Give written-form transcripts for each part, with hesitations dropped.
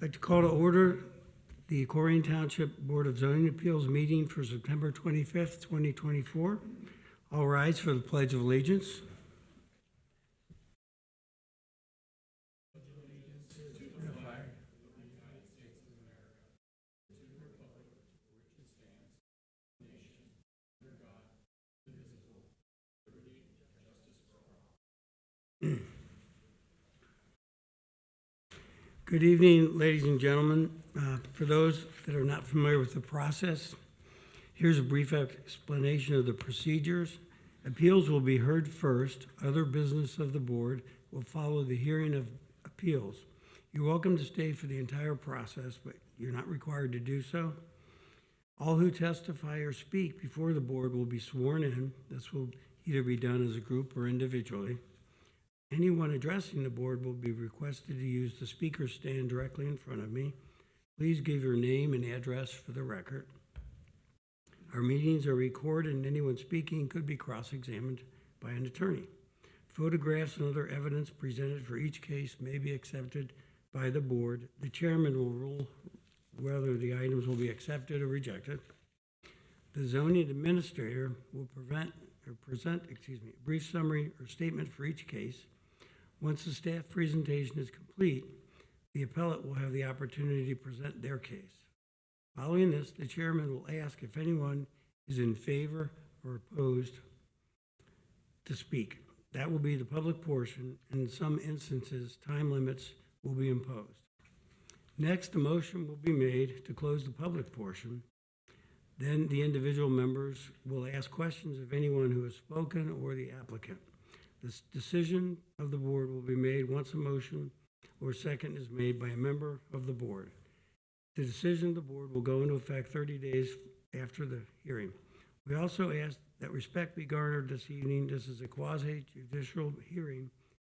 I'd like to call to order the Colerain Township Board of Zoning Appeals meeting for September 25th, 2024. All rise for the Pledge of Allegiance. Good evening, ladies and gentlemen. For those that are not familiar with the process, here's a brief explanation of the procedures. Appeals will be heard first. Other business of the board will follow the hearing of appeals. You're welcome to stay for the entire process, but you're not required to do so. All who testify or speak before the board will be sworn in. This will either be done as a group or individually. Anyone addressing the board will be requested to use the speaker stand directly in front of me. Please give your name and address for the record. Our meetings are recorded and anyone speaking could be cross-examined by an attorney. Photographs and other evidence presented for each case may be accepted by the board. The chairman will rule whether the items will be accepted or rejected. The zoning administrator will present a brief summary or statement for each case. Once the staff presentation is complete, the appellate will have the opportunity to present their case. Following this, the chairman will ask if anyone is in favor or opposed to speak. That will be the public portion, and in some instances, time limits will be imposed. Next, a motion will be made to close the public portion. Then the individual members will ask questions of anyone who has spoken or the applicant. This decision of the board will be made once a motion or second is made by a member of the board. The decision of the board will go into effect 30 days after the hearing. We also ask that respect be garnered this evening. This is a quasi-judicial hearing.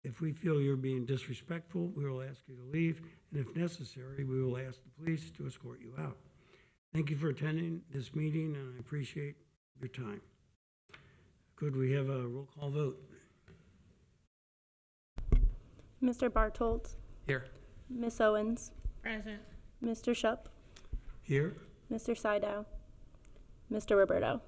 If we feel you're being disrespectful, we will ask you to leave, and if necessary, we will ask the police to escort you out. Thank you for attending this meeting, and I appreciate your time. Could we have a roll call vote? Mr. Bartoltz. Here. Miss Owens. Present. Mr. Shupp. Here. Mr. Sydow. Mr. Roberto.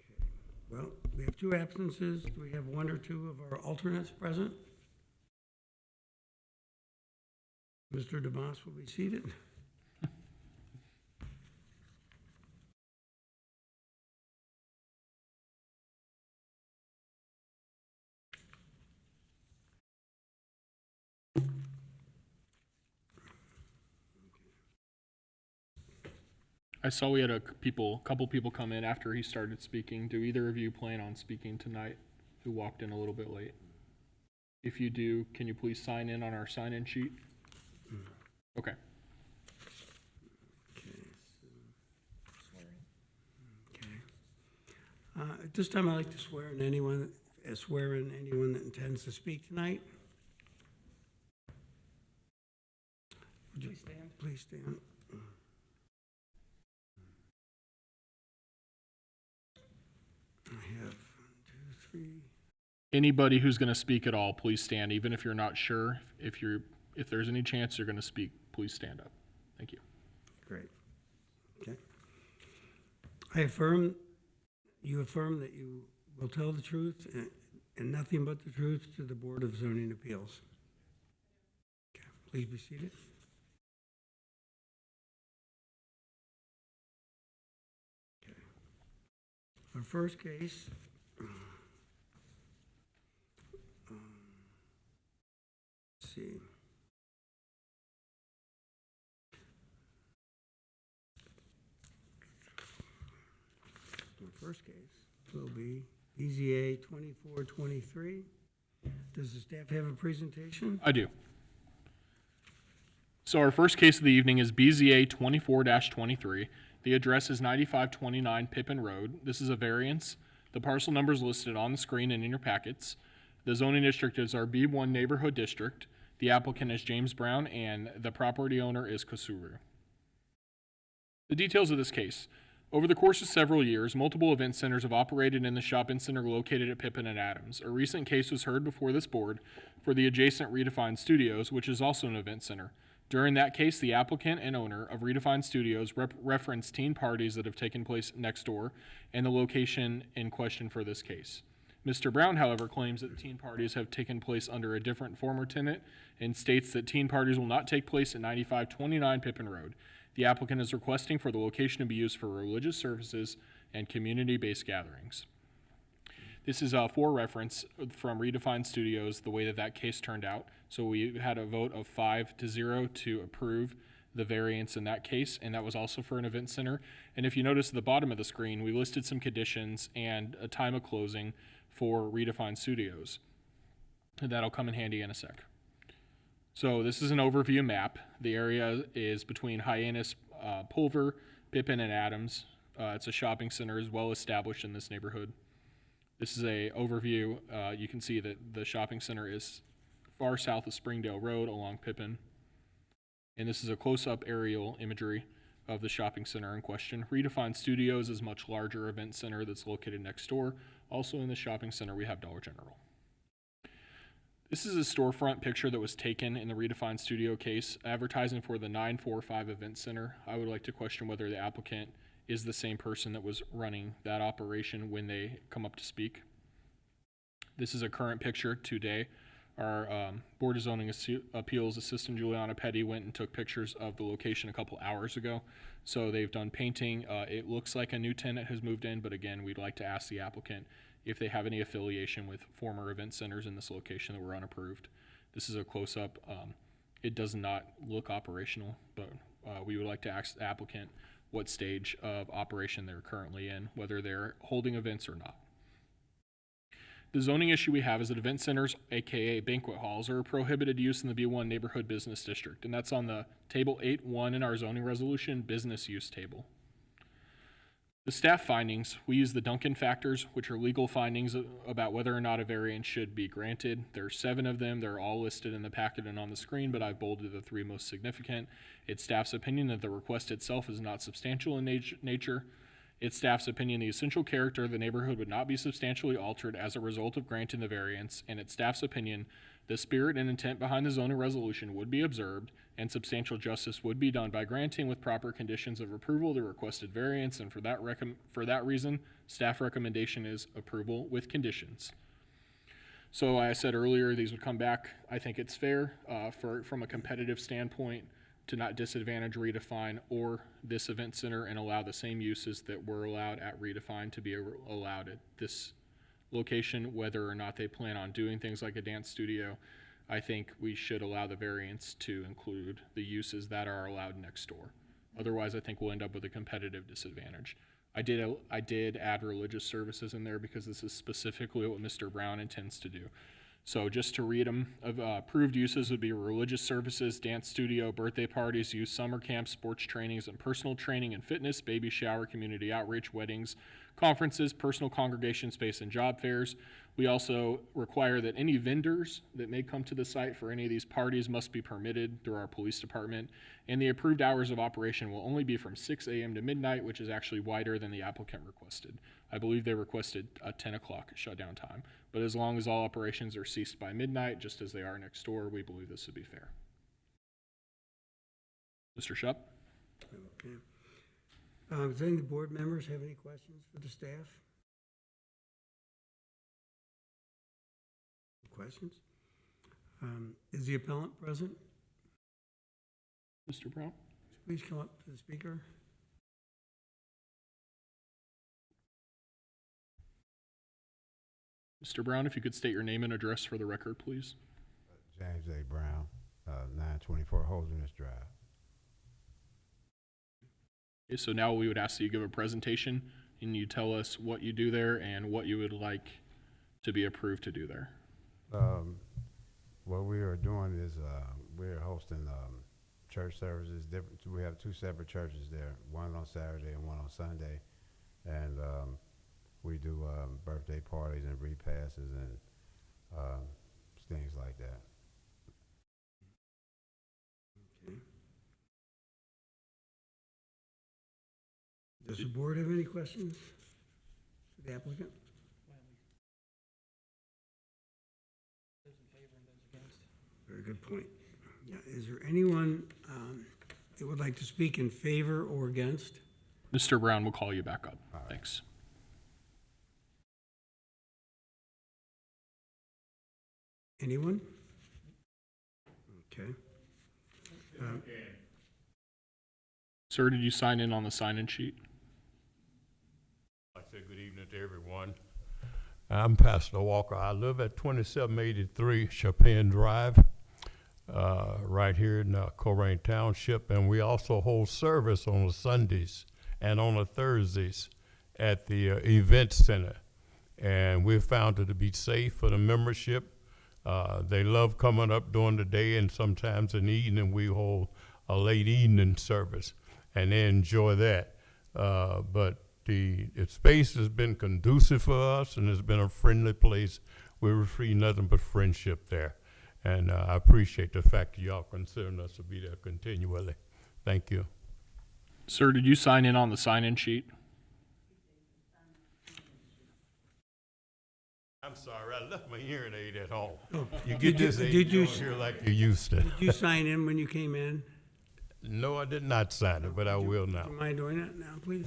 Okay. Well, we have two absences. Do we have one or two of our alternates present? Mr. DeMoss will be seated. I saw we had a couple people come in after he started speaking. Do either of you plan on speaking tonight who walked in a little bit late? If you do, can you please sign in on our sign-in sheet? Okay. At this time, I'd like to swear in anyone that intends to speak tonight. Please stand. Please stand. I have 1, 2, 3. Anybody who's going to speak at all, please stand. Even if you're not sure, if there's any chance you're going to speak, please stand up. Thank you. Great. Okay. You affirm that you will tell the truth and nothing but the truth to the Board of Zoning Appeals. Okay. Please be seated. Okay. Our first case. Let's see. The first case will be BZA 2423. Does the staff have a presentation? I do. So our first case of the evening is BZA 24-23. The address is 9529 Pippin Road. This is a variance. The parcel number is listed on the screen and in your packets. The zoning district is our B1 neighborhood district. The applicant is James Brown, and the property owner is Kasuru. The details of this case. Over the course of several years, multiple event centers have operated in the shopping center located at Pippin and Adams. A recent case was heard before this board for the adjacent Redefined Studios, which is also an event center. During that case, the applicant and owner of Redefined Studios referenced teen parties that have taken place next door and the location in question for this case. Mr. Brown, however, claims that teen parties have taken place under a different former tenant and states that teen parties will not take place at 9529 Pippin Road. The applicant is requesting for the location to be used for religious services and community-based gatherings. This is for reference from Redefined Studios, the way that case turned out. So we had a vote of 5-0 to approve the variance in that case, and that was also for an event center. And if you notice at the bottom of the screen, we listed some conditions and a time of closing for Redefined Studios. And that'll come in handy in a sec. So this is an overview map. The area is between Hyannis, Pulver, Pippin, and Adams. It's a shopping center, is well established in this neighborhood. This is a overview. You can see that the shopping center is far south of Springdale Road along Pippin. And this is a close-up aerial imagery of the shopping center in question. Redefined Studios is a much larger event center that's located next door. Also in the shopping center, we have Dollar General. This is a storefront picture that was taken in the Redefined Studio case, advertising for the 945 Event Center. I would like to question whether the applicant is the same person that was running that operation when they come up to speak. This is a current picture today. Our Board of Zoning Appeals Assistant Juliana Petty went and took pictures of the location a couple hours ago. So they've done painting. It looks like a new tenant has moved in, but again, we'd like to ask the applicant if they have any affiliation with former event centers in this location that were unapproved. This is a close-up. It does not look operational, but we would like to ask the applicant what stage of operation they're currently in, whether they're holding events or not. The zoning issue we have is that event centers, aka banquet halls, are a prohibited use in the B1 neighborhood business district, and that's on the table 8.1 in our zoning resolution, business use table. The staff findings, we use the Duncan factors, which are legal findings about whether or not a variance should be granted. There are 7 of them. They're all listed in the packet and on the screen, but I've bolded the 3 most significant. It's staff's opinion that the request itself is not substantial in nature. It's staff's opinion the essential character of the neighborhood would not be substantially altered as a result of granting the variance, and it's staff's opinion the spirit and intent behind the zoning resolution would be observed and substantial justice would be done by granting with proper conditions of approval the requested variance, and for that reason, staff recommendation is approval with conditions. So I said earlier, these would come back. I think it's fair from a competitive standpoint to not disadvantage Redefine or this event center and allow the same uses that were allowed at Redefine to be allowed at this location, whether or not they plan on doing things like a dance studio. I think we should allow the variance to include the uses that are allowed next door. Otherwise, I think we'll end up with a competitive disadvantage. I did add religious services in there because this is specifically what Mr. Brown intends to do. So just to read them, approved uses would be religious services, dance studio, birthday parties, youth summer camps, sports trainings, and personal training and fitness, baby shower, community outreach, weddings, conferences, personal congregation space, and job fairs. We also require that any vendors that may come to the site for any of these parties must be permitted through our police department, and the approved hours of operation will only be from 6 a.m. to midnight, which is actually wider than the applicant requested. I believe they requested a 10 o'clock shutdown time, but as long as all operations are ceased by midnight, just as they are next door, we believe this would be fair. Mr. Shupp? Okay. Does any of the board members have any questions for the staff? Questions? Is the appellant present? Mr. Brown? Please come up to the speaker. Mr. Brown, if you could state your name and address for the record, please. James A. Brown, 924 Holderness Drive. Okay, so now we would ask that you give a presentation and you tell us what you do there and what you would like to be approved to do there. What we are doing is we're hosting church services. We have 2 separate churches there, one on Saturday and one on Sunday, and we do birthday parties and repasses and things like that. Does the board have any questions for the applicant? Those in favor and those against? Very good point. Yeah, is there anyone that would like to speak in favor or against? Mr. Brown will call you back up. Thanks. Anyone? Okay. Sir, did you sign in on the sign-in sheet? I said good evening to everyone. I'm Pastor Walker. I live at 2783 Chopin Drive, right here in Colerain Township, and we also hold service on the Sundays and on the Thursdays at the event center. And we found it to be safe for the membership. They love coming up during the day, and sometimes in the evening we hold a late evening service, and they enjoy that. But the space has been conducive for us, and it's been a friendly place. We receive nothing but friendship there. And I appreciate the fact that y'all considering us to be there continually. Thank you. Sir, did you sign in on the sign-in sheet? I'm sorry, I left my hearing aid at home. Oh, You did get you- this aid, did you you don't s- hear like you used to. Did you sign in when you came in? No, I did not sign it, but I will now. Do you mind doing that now, please?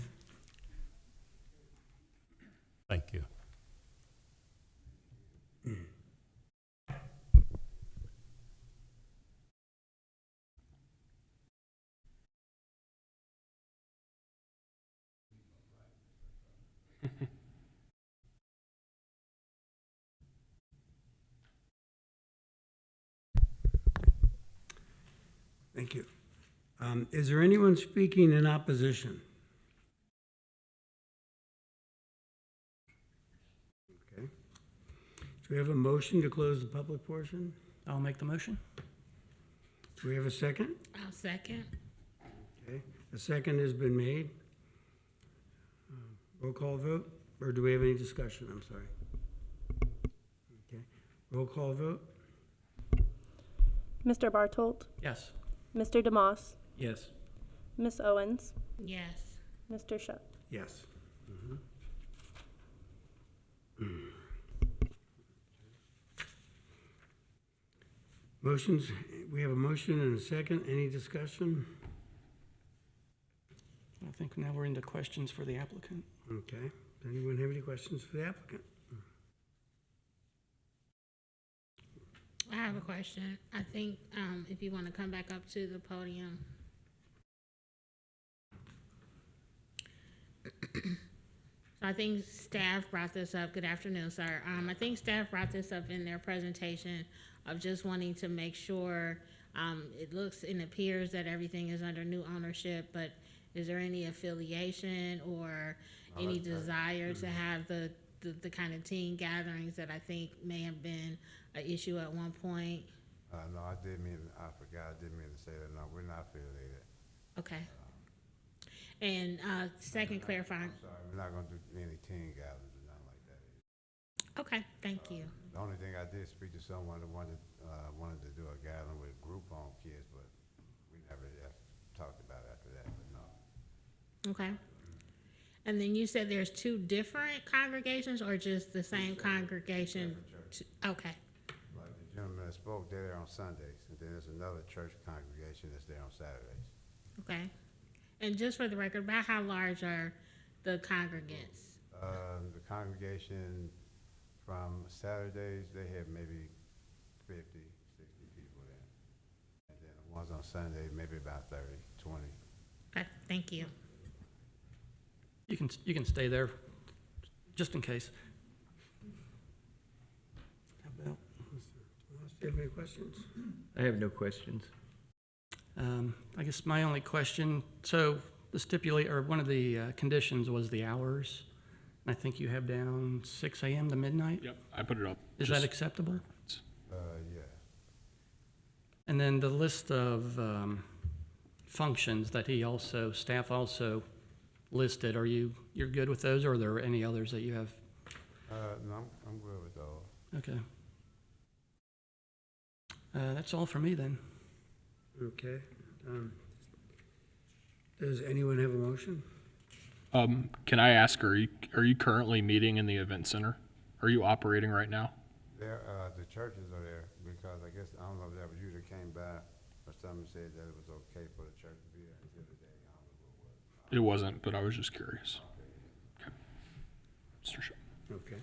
Thank you. Thank you. Is there anyone speaking in opposition? Okay. Do we have a motion to close the public portion? I'll make the motion. Do we have a second? I'll second. Okay, a second has been made. Roll call vote, or do we have any discussion? I'm sorry. Okay, roll call vote? Mr. Bartolt, Yes. Mr. DeMoss, Yes. Miss Owens, Yes. Mr. Shep. Yes. Motions, we have a motion and a second. Any discussion? I think now we're into questions for the applicant. Okay. Does anyone have any questions for the applicant? I have a question. I think, if you want to come back up to the podium. So I think staff brought this up. Good afternoon, sir. I think staff brought this up in their presentation of just wanting to make sure, it looks and appears that everything is under new ownership, but is there any affiliation or any desire to have the kind of teen gatherings that I think may have been an issue at one point? No, I forgot, I didn't mean to say that. No, we're not affiliated. Okay. And second clarifying, I'm sorry, we're not gonna do any teen gatherings or nothing like that. okay, thank you. The only thing I did speak to someone that wanted to do a gathering with group home kids, but we never talked about it after that, but no. Okay. And then you said there's two different congregations or just the same congregation? Okay, Like the gentleman that spoke, they're there on Sundays, and then there's another church congregation that's there on Saturdays. okay. And just for the record, about how large are the congregants? The congregation from Saturdays, they have maybe 50, 60 people there. And then the ones on Sunday, maybe about 30, 20. Okay, thank you. You can stay there, just in case. How about, do you have any questions? I have no questions. I guess my only question, so one of the conditions was the hours. And I think you have down 6 a.m. to midnight. Yep, I put it up. Is that acceptable? Yeah. And then the list of functions that staff also listed, you're good with those, or are there any others that you have? No, I'm good with those. Okay. That's all for me then. Okay. Does anyone have a motion? Can I ask, are you currently meeting in the event center? Are you operating right now? There, the churches are there because I guess, I don't know if that was you that came by or someone said that it was okay for the church to be there until the day. I don't know what it was. It wasn't, but I was just curious. Okay. Mr. Shaw. Okay.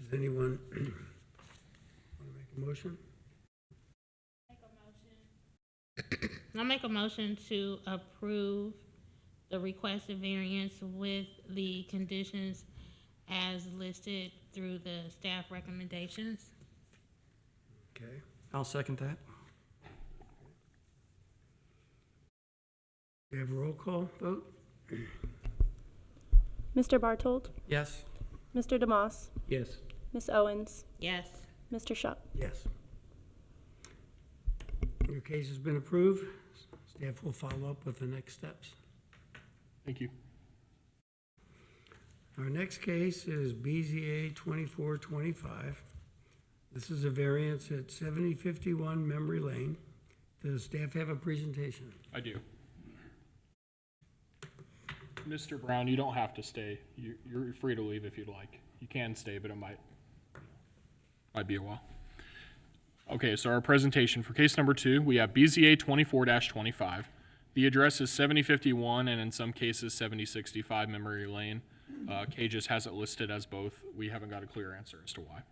Does anyone want to make a motion? I'll make a motion to approve the requested variance with the conditions as listed through the staff recommendations. Okay. I'll second that. We have a roll call vote? Mr. Bartold, Yes. Mr. DeMoss, Yes. Miss Owens, Yes. Mr. Shup. Yes. Your case has been approved. Staff will follow up with the next steps. Thank you. Our next case is BZA 2425. This is a variance at 7051 Memory Lane. Does staff have a presentation? I do. Mr. Brown, you don't have to stay. You're free to leave if you'd like. You can stay, but it might be a while. Okay, so our presentation for case number 2, we have BZA 24-25. The address is 7051 and in some cases 7065 Memory Lane. Kay just has it listed as both. We haven't got a clear answer as to why.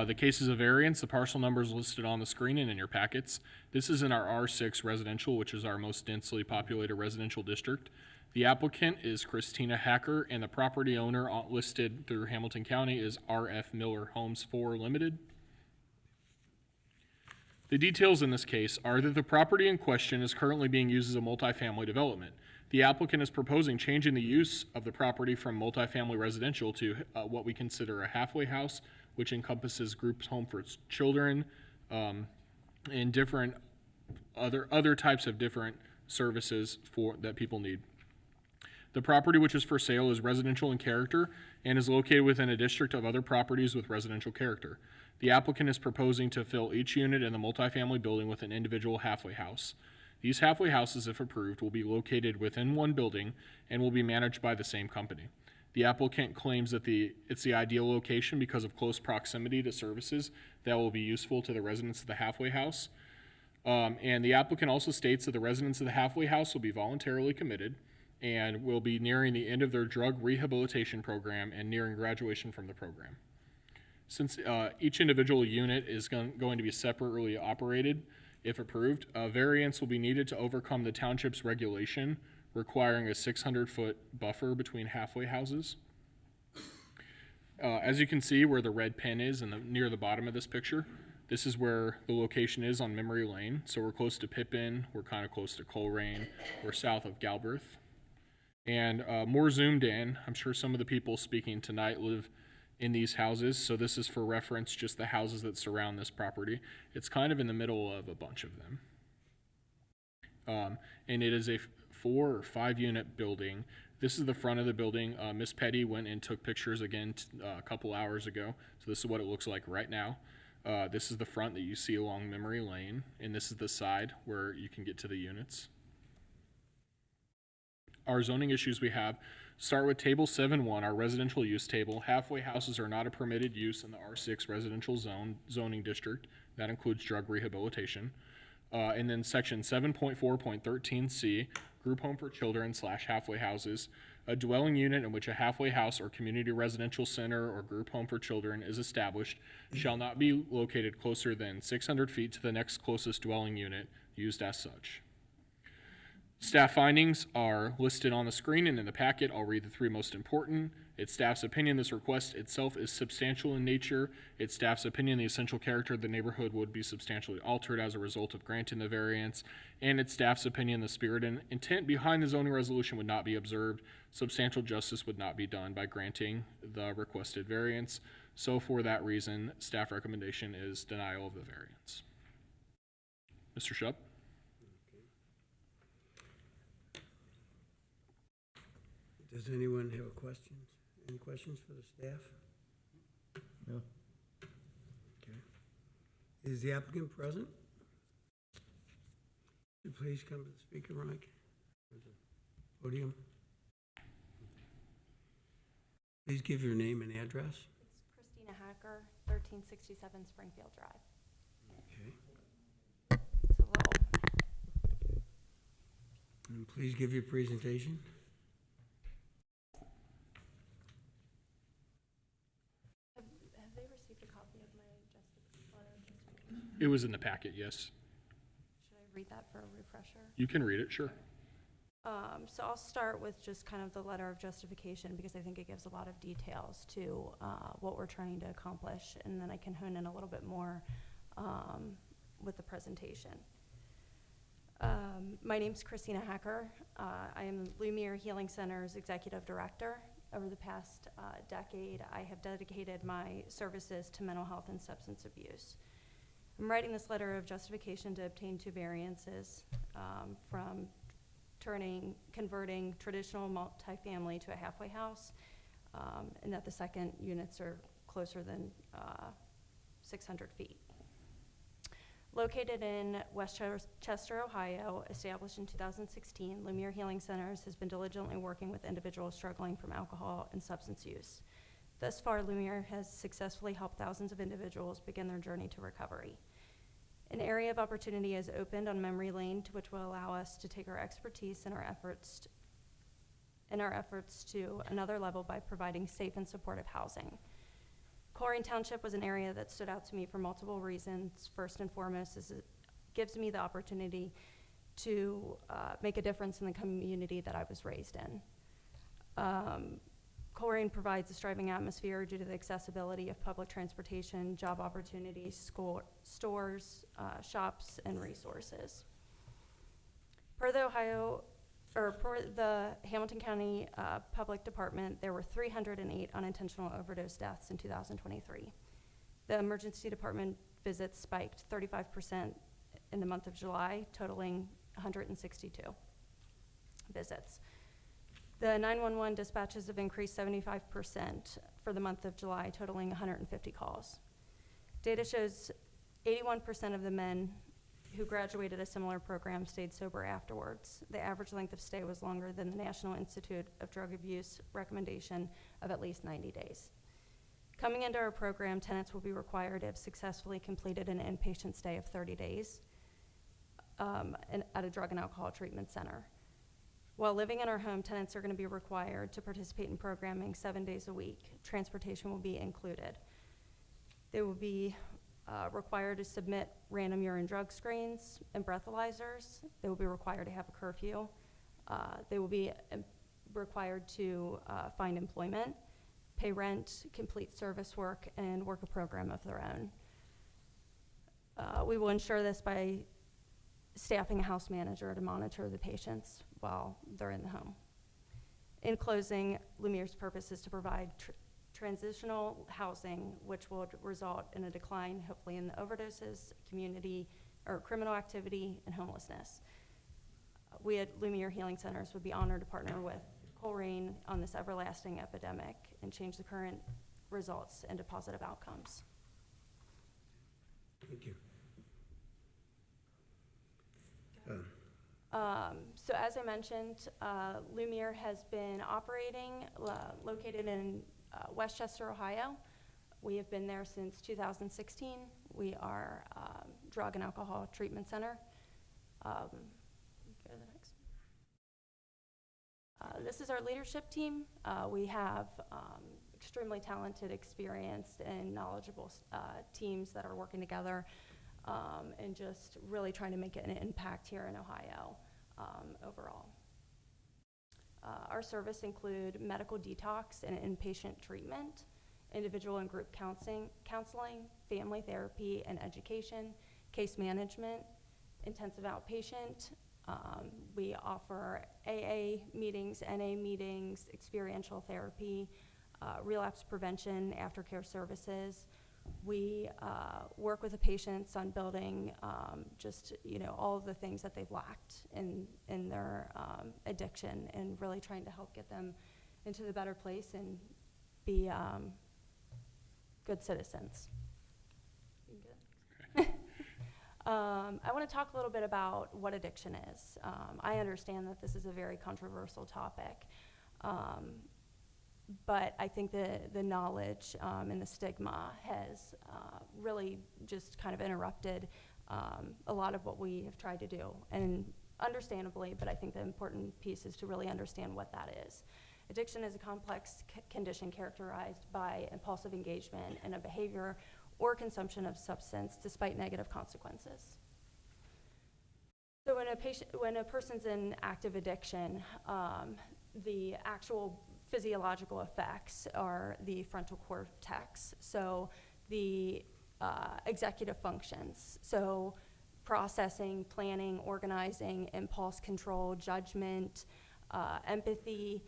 The case is a variance. The parcel number is listed on the screen and in your packets. This is in our R6 residential, which is our most densely populated residential district. The applicant is Christina Hacker, and the property owner listed through Hamilton County is R.F. Miller Homes 4 Limited. The details in this case are that the property in question is currently being used as a multifamily development. The applicant is proposing changing the use of the property from multifamily residential to what we consider a halfway house, which encompasses groups home for children and different other types of different services that people need. The property which is for sale is residential in character and is located within a district of other properties with residential character. The applicant is proposing to fill each unit in the multifamily building with an individual halfway house. These halfway houses, if approved, will be located within one building and will be managed by the same company. The applicant claims that it's the ideal location because of close proximity to services that will be useful to the residents of the halfway house. And the applicant also states that the residents of the halfway house will be voluntarily committed and will be nearing the end of their drug rehabilitation program and nearing graduation from the program. Since each individual unit is going to be separately operated, if approved, a variance will be needed to overcome the township's regulation requiring a 600-foot buffer between halfway houses. As you can see where the red pin is near the bottom of this picture, this is where the location is on Memory Lane. So we're close to Pippin, we're kind of close to Colerain, we're south of Galbraith. And more zoomed in, I'm sure some of the people speaking tonight live in these houses, so this is for reference, just the houses that surround this property. It's kind of in the middle of a bunch of them. And it is a 4 or 5 unit building. This is the front of the building. Miss Petty went and took pictures again a couple hours ago, so this is what it looks like right now. This is the front that you see along Memory Lane, and this is the side where you can get to the units. Our zoning issues we have start with table 7.1, our residential use table. Halfway houses are not a permitted use in the R6 residential zoning district. That includes drug rehabilitation. And then section 7.4.13C, group home for children / halfway houses. A dwelling unit in which a halfway house or community residential center or group home for children is established shall not be located closer than 600 feet to the next closest dwelling unit used as such. Staff findings are listed on the screen and in the packet. I'll read the 3 most important. It's staff's opinion this request itself is substantial in nature. It's staff's opinion the essential character of the neighborhood would be substantially altered as a result of granting the variance. And it's staff's opinion the spirit and intent behind the zoning resolution would not be observed. Substantial justice would not be done by granting the requested variance. So for that reason, staff recommendation is denial of the variance. Mr. Shupp? Does anyone have any questions for the staff? No. Okay. Is the applicant present? Would you please come to the speaker mic? to the podium. Please give your name and address. It's Christina Hacker, 1367 Springfield Drive. Okay. It's a little, And please give your presentation. have they received a copy of my letter? It was in the packet, yes. Should I read that for a refresher? You can read it, sure. So I'll start with just kind of the letter of justification because I think it gives a lot of details to what we're trying to accomplish, and then I can hone in a little bit more with the presentation. My name's Christina Hacker. I am Lumiere Healing Center's Executive Director. Over the past decade, I have dedicated my services to mental health and substance abuse. I'm writing this letter of justification to obtain 2 variances from converting traditional multifamily to a halfway house, and that the second units are closer than 600 feet. Located in Westchester, Ohio, established in 2016, Lumiere Healing Centers has been diligently working with individuals struggling from alcohol and substance use. Thus far, Lumiere has successfully helped thousands of individuals begin their journey to recovery. An area of opportunity has opened on Memory Lane, to which will allow us to take our expertise and our efforts to another level by providing safe and supportive housing. Colerain Township was an area that stood out to me for multiple reasons. First and foremost is it gives me the opportunity to make a difference in the community that I was raised in. Colerain provides a striving atmosphere due to the accessibility of public transportation, job opportunities, stores, shops, and resources. Per the Hamilton County Public Department, there were 308 unintentional overdose deaths in 2023. The emergency department visits spiked 35% in the month of July, totaling 162 visits. The 911 dispatches have increased 75% for the month of July, totaling 150 calls. Data shows 81% of the men who graduated a similar program stayed sober afterwards. The average length of stay was longer than the National Institute of Drug Abuse recommendation of at least 90 days. Coming into our program, tenants will be required to have successfully completed an inpatient stay of 30 days at a drug and alcohol treatment center. While living in our home, tenants are going to be required to participate in programming 7 days a week. Transportation will be included. They will be required to submit random urine drug screens and breathalyzers. They will be required to have a curfew. They will be required to find employment, pay rent, complete service work, and work a program of their own. We will ensure this by staffing a house manager to monitor the patients while they're in the home. In closing, Lumiere's purpose is to provide transitional housing, which will result in a decline, hopefully, in the overdoses, community, or criminal activity, and homelessness. We at Lumiere Healing Centers would be honored to partner with Colerain on this everlasting epidemic and change the current results into positive outcomes. Thank you. So as I mentioned, Lumiere has been operating, located in Westchester, Ohio. We have been there since 2016. We are drug and alcohol treatment center. Go to the next. This is our leadership team. We have extremely talented, experienced, and knowledgeable teams that are working together and just really trying to make an impact here in Ohio overall. Our service include medical detox and inpatient treatment, individual and group counseling, family therapy and education, case management, intensive outpatient. We offer AA meetings, NA meetings, experiential therapy, relapse prevention, aftercare services. We work with the patients on building all of the things that they've lacked in their addiction, and really trying to help get them into the better place and be good citizens. I want to talk a little bit about what addiction is. I understand that this is a very controversial topic, but I think the knowledge and the stigma has really just kind of interrupted a lot of what we have tried to do, and understandably, but I think the important piece is to really understand what that is. Addiction is a complex condition characterized by impulsive engagement in a behavior or consumption of substance despite negative consequences. So when a person's in active addiction, the actual physiological effects are the frontal cortex, so the executive functions, so processing, planning, organizing, impulse control, judgment, empathy.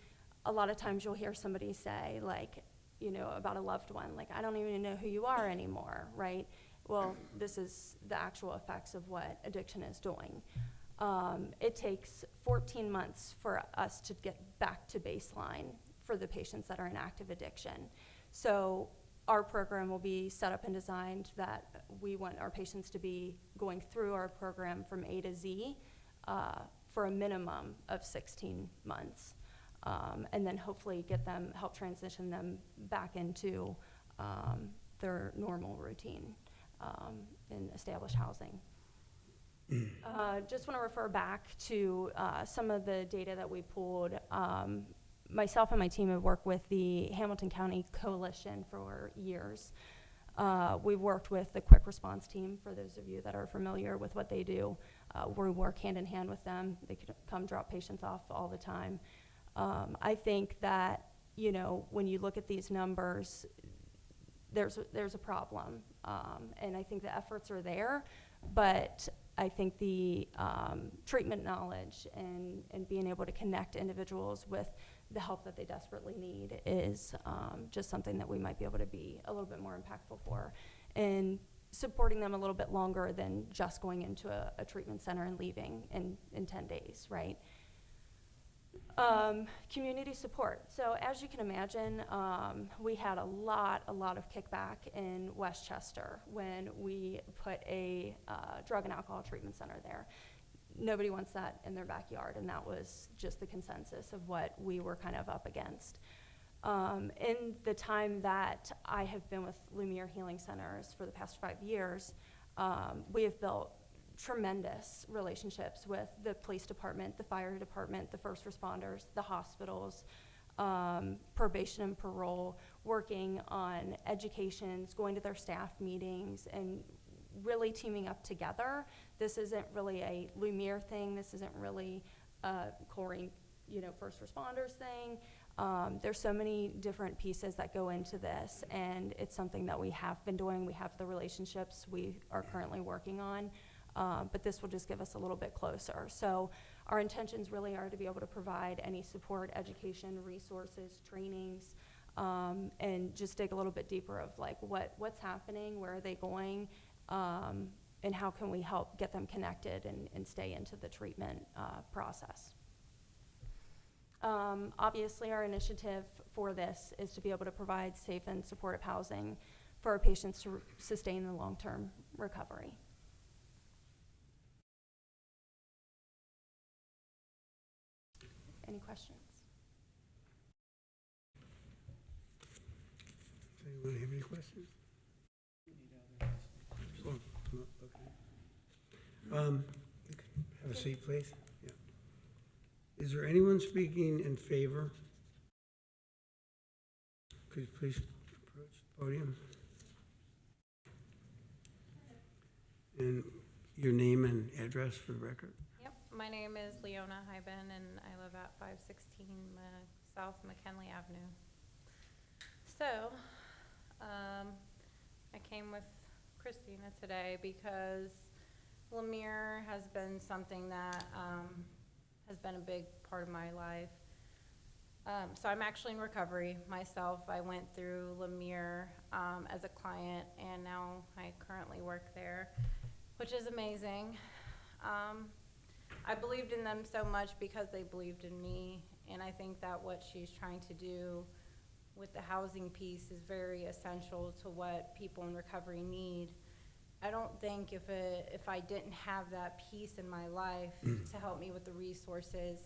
A lot of times you'll hear somebody say, like, you know, about a loved one, like, I don't even know who you are anymore, right? Well, this is the actual effects of what addiction is doing. It takes 14 months for us to get back to baseline for the patients that are in active addiction. So our program will be set up and designed that we want our patients to be going through our program from A to Z for a minimum of 16 months. And then hopefully help transition them back into their normal routine in established housing. Just want to refer back to some of the data that we pulled. Myself and my team have worked with the Hamilton County Coalition for years. We've worked with the Quick Response Team, for those of you that are familiar with what they do. We work hand in hand with them. They can come drop patients off all the time. I think that, you know, when you look at these numbers, there's a problem. And I think the efforts are there, but I think the treatment knowledge and being able to connect individuals with the help that they desperately need is just something that we might be able to be a little bit more impactful for, and supporting them a little bit longer than just going into a treatment center and leaving in 10 days, right? Community support. So as you can imagine, we had a lot of kickback in Westchester when we put a drug and alcohol treatment center there. Nobody wants that in their backyard, and that was just the consensus of what we were kind of up against. In the time that I have been with Lumiere Healing Centers for the past 5 years, we have built tremendous relationships with the police department, the fire department, the first responders, the hospitals, probation and parole, working on educations, going to their staff meetings, and really teaming up together. This isn't really a Lumiere thing. This isn't really a Colerain, first responders thing. There's so many different pieces that go into this, and it's something that we have been doing. We have the relationships we are currently working on. But this will just give us a little bit closer. So our intentions really are to be able to provide any support, education, resources, trainings, and just dig a little bit deeper of like what's happening, where are they going, and how can we help get them connected and stay into the treatment process. Obviously, our initiative for this is to be able to provide safe and supportive housing for our patients to sustain the long-term recovery. Any questions? Does anyone have any questions? Oh, okay. Have a seat, please. Yeah. Is there anyone speaking in favor? Could you please approach the podium? And your name and address for the record. Yep, my name is Leona Hyben, and I live at 516 South McKinley Avenue. So, I came with Christina today because Lumiere has been something that has been a big part of my life. So I'm actually in recovery myself. I went through Lumiere as a client, and now I currently work there, which is amazing. I believed in them so much because they believed in me, and I think that what she's trying to do with the housing piece is very essential to what people in recovery need. I don't think if I didn't have that peace in my life to help me with the resources,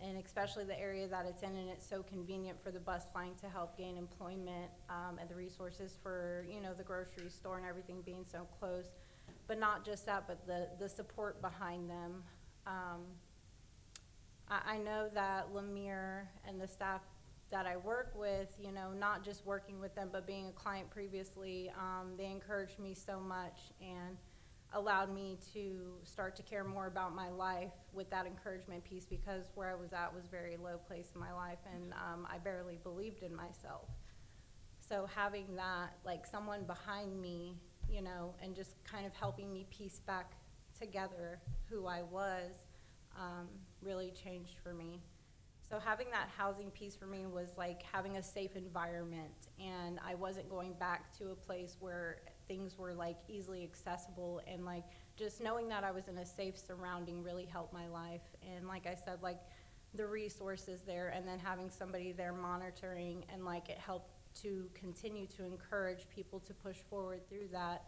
and especially the area that it's in, and it's so convenient for the bus line to help gain employment, and the resources for, you know, the grocery store and everything being so close. But not just that, but the support behind them. I know that Lemire and the staff that I work with, you know, not just working with them, but being a client previously, they encouraged me so much and allowed me to start to care more about my life with that encouragement piece, because where I was at was a very low place in my life, and I barely believed in myself. So having that, like someone behind me, you know, and just kind of helping me piece back together who I was, really changed for me. So having that housing piece for me was like having a safe environment, and I wasn't going back to a place where things were like easily accessible, and like just knowing that I was in a safe surrounding really helped my life. And like I said, like the resources there, and then having somebody there monitoring, and like it helped to continue to encourage people to push forward through that.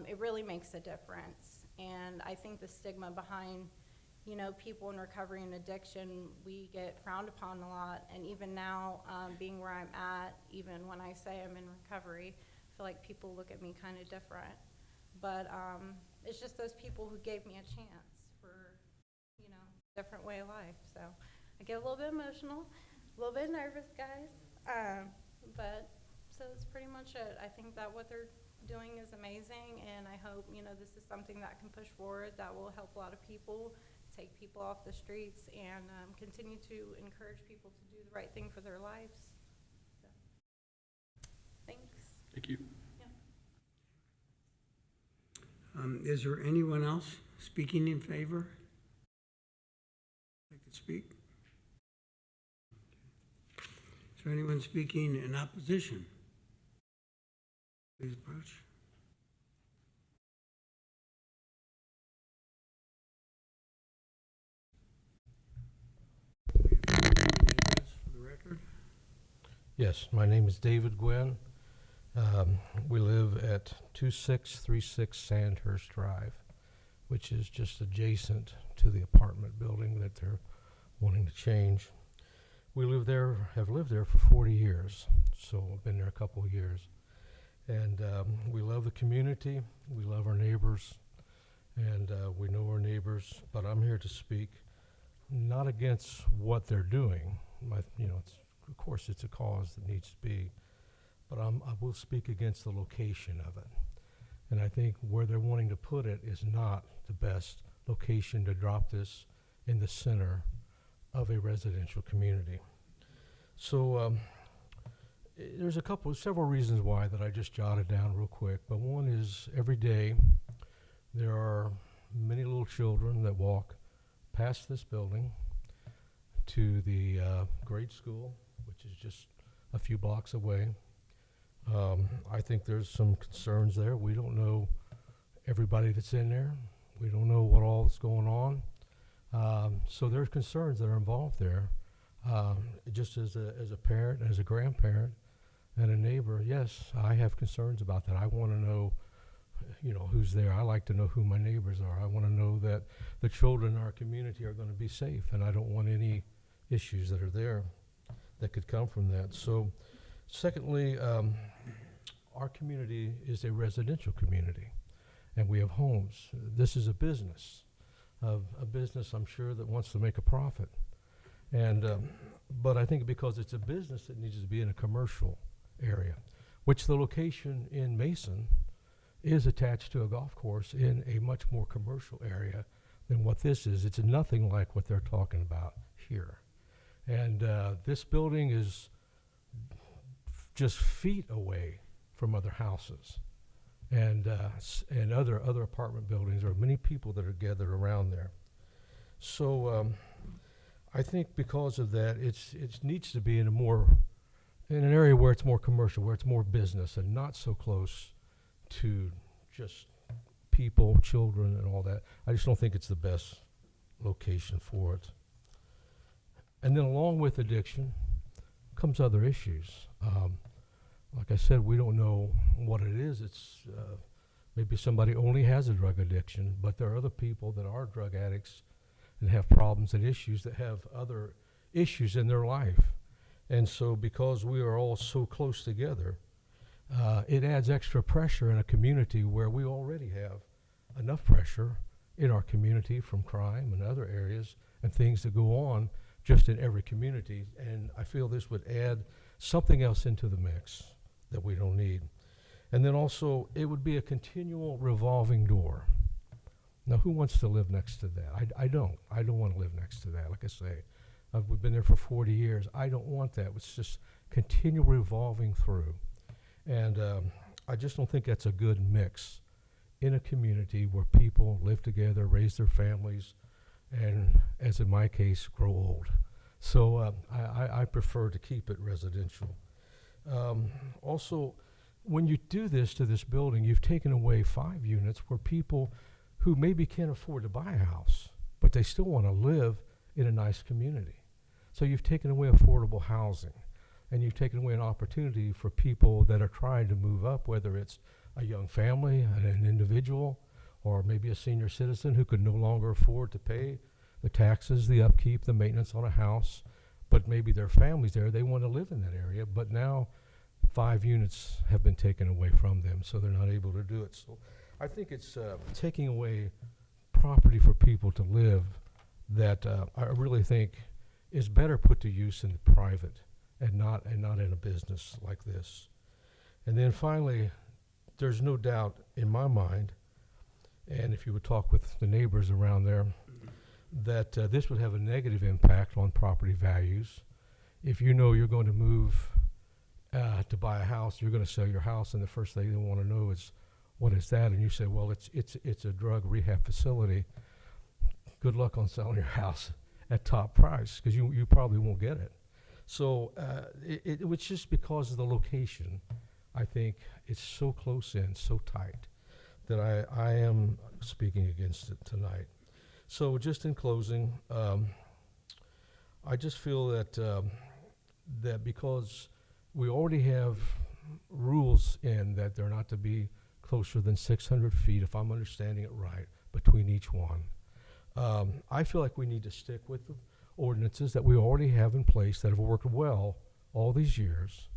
It really makes a difference. And I think the stigma behind, you know, people in recovery and addiction, we get frowned upon a lot. And even now, being where I'm at, even when I say I'm in recovery, I feel like people look at me kind of different. But it's just those people who gave me a chance for, you know, different way of life. So I get a little bit emotional, a little bit nervous, guys. But so that's pretty much it. I think that what they're doing is amazing, and I hope, you know, this is something that can push forward, that will help a lot of people, take people off the streets, and continue to encourage people to do the right thing for their lives. So, thanks. Thank you. Yeah. Is there anyone else speaking in favor? I could speak. Is there anyone speaking in opposition? Please approach. For the record. Yes, my name is David Gwynn. We live at 2636 Sandhurst Drive, which is just adjacent to the apartment building that they're wanting to change. We live there, have lived there for 40 years, so I've been there a couple of years. And we love the community, we love our neighbors, and we know our neighbors, but I'm here to speak not against what they're doing. Of course, it's a cause that needs to be, but I will speak against the location of it. And I think where they're wanting to put it is not the best location to drop this in the center of a residential community. So there's several reasons why that I just jotted down real quick, but one is every day there are many little children that walk past this building to the grade school, which is just a few blocks away. I think there's some concerns there. We don't know everybody that's in there. We don't know what all is going on. So there's concerns that are involved there. Just as a parent, as a grandparent, and a neighbor, yes, I have concerns about that. I want to know, who's there. I like to know who my neighbors are. I want to know that the children in our community are going to be safe, and I don't want any issues that are there that could come from that. So, secondly, our community is a residential community, and we have homes. This is a business, I'm sure, that wants to make a profit. And but I think because it's a business, it needs to be in a commercial area, which the location in Mason is attached to a golf course in a much more commercial area than what this is. It's nothing like what they're talking about here. And this building is just feet away from other houses and other apartment buildings. There are many people that are gathered around there. So I think because of that, it needs to be in an area where it's more commercial, where it's more business, and not so close to just people, children, and all that. I just don't think it's the best location for it. And then along with addiction comes other issues. Like I said, we don't know what it is. It's Maybe somebody only has a drug addiction, but there are other people that are drug addicts and have problems and issues that have other issues in their life. And so because we are all so close together, it adds extra pressure in a community where we already have enough pressure in our community from crime and other areas and things that go on just in every community. And I feel this would add something else into the mix that we don't need. And then also, it would be a continual revolving door. Now, who wants to live next to that? I don't. I don't want to live next to that. Like I say, we've been there for 40 years. I don't want that. It's just continual revolving through. And I just don't think that's a good mix in a community where people live together, raise their families, and, as in my case, grow old. So I prefer to keep it residential. Also, when you do this to this building, you've taken away 5 units where people who maybe can't afford to buy a house, but they still want to live in a nice community. So you've taken away affordable housing, and you've taken away an opportunity for people that are trying to move up, whether it's a young family, an individual, or maybe a senior citizen who could no longer afford to pay the taxes, the upkeep, the maintenance on a house, but maybe their family's there, they want to live in that area, but now 5 units have been taken away from them, so they're not able to do it. So I think it's taking away property for people to live that I really think is better put to use in the private and not in a business like this. And then finally, there's no doubt in my mind, and if you would talk with the neighbors around there, that this would have a negative impact on property values. If you know you're going to move to buy a house, you're going to sell your house, and the first thing they want to know is, what is that? And you say, well, it's a drug rehab facility. Good luck on selling your house at top price, because you probably won't get it. So it was just because of the location. I think it's so close in, so tight, that I am speaking against it tonight. So just in closing, I just feel that that because we already have rules in that they're not to be closer than 600 feet, if I'm understanding it right, between each one. I feel like we need to stick with the ordinances that we already have in place that have worked well all these years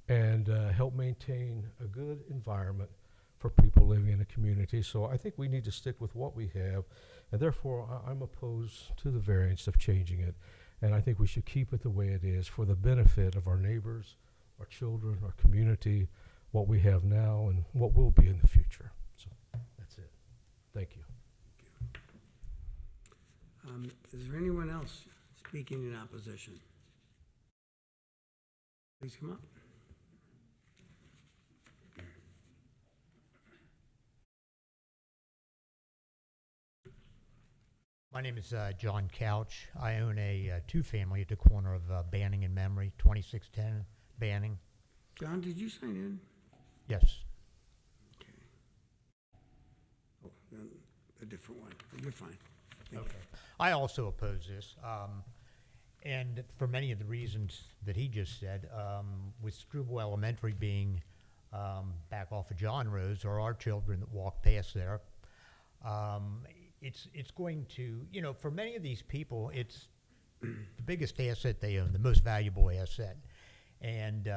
and help maintain a good environment for people living in a community. So I think we need to stick with what we have, and therefore I'm opposed to the variance of changing it. And I think we should keep it the way it is for the benefit of our neighbors, our children, our community, what we have now and what will be in the future. So that's it. Thank you. Is there anyone else speaking in opposition? Please come up. My name is John Couch. I own a two-family at the corner of Banning and Memory, 2610 Banning. John, did you sign in? Yes. Okay. Oh, then a different one. You're fine. Thank Okay. I also oppose this, and for many of the reasons that he just said, with Struble Elementary being back off of John Rose, or our children that walk past there, it's going to, you know, for many of these people, it's the biggest asset they own, the most valuable asset, and